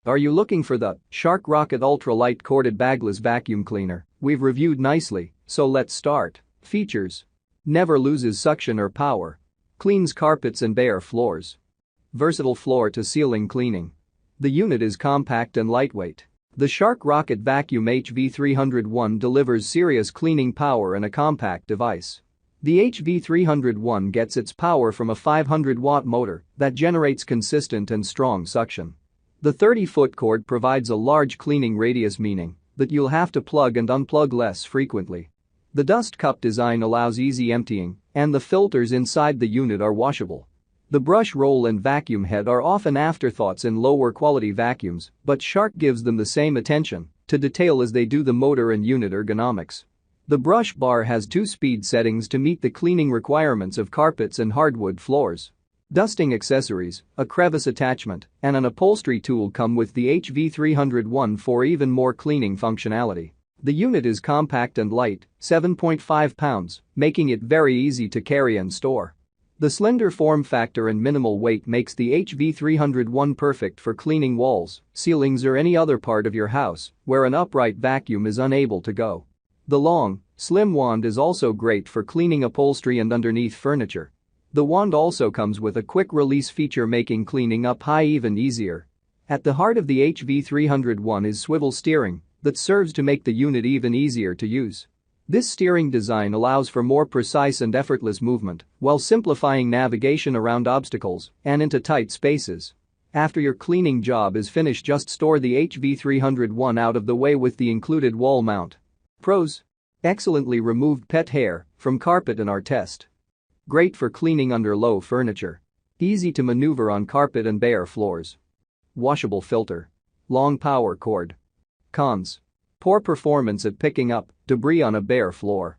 Are you looking for the Shark Rocket Ultra Light Corded Bagless Vacuum Cleaner we've reviewed nicely, so let's start. Features: never loses suction or power. Cleans carpets and bare floors. Versatile floor-to-ceiling cleaning. The unit is compact and lightweight. The Shark Rocket Vacuum HV301 delivers serious cleaning power in a compact device. The HV301 gets its power from a 500-watt motor that generates consistent and strong suction. The 30-foot cord provides a large cleaning radius, meaning that you'll have to plug and unplug less frequently. The dust cup design allows easy emptying, and the filters inside the unit are washable. The brush roll and vacuum head are often afterthoughts in lower-quality vacuums, but Shark gives them the same attention to detail as they do the motor and unit ergonomics. The brush bar has 2 speed settings to meet the cleaning requirements of carpets and hardwood floors. Dusting accessories, a crevice attachment, and an upholstery tool come with the HV301 for even more cleaning functionality. The unit is compact and light, 7.5 pounds, making it very easy to carry and store. The slender form factor and minimal weight makes the HV301 perfect for cleaning walls, ceilings, or any other part of your house where an upright vacuum is unable to go. The long, slim wand is also great for cleaning upholstery and underneath furniture. The wand also comes with a quick-release feature, making cleaning up high even easier. At the heart of the HV301 is Swivel Steering that serves to make the unit even easier to use. This steering design allows for more precise and effortless movement while simplifying navigation around obstacles and into tight spaces. After your cleaning job is finished, just store the HV301 out of the way with the included wall mount. Pros: excellently removed pet hair from carpet in our test. Great for cleaning under low furniture. Easy to maneuver on carpet and bare floors. Washable filter. Long power cord. Cons: poor performance at picking up debris on a bare floor.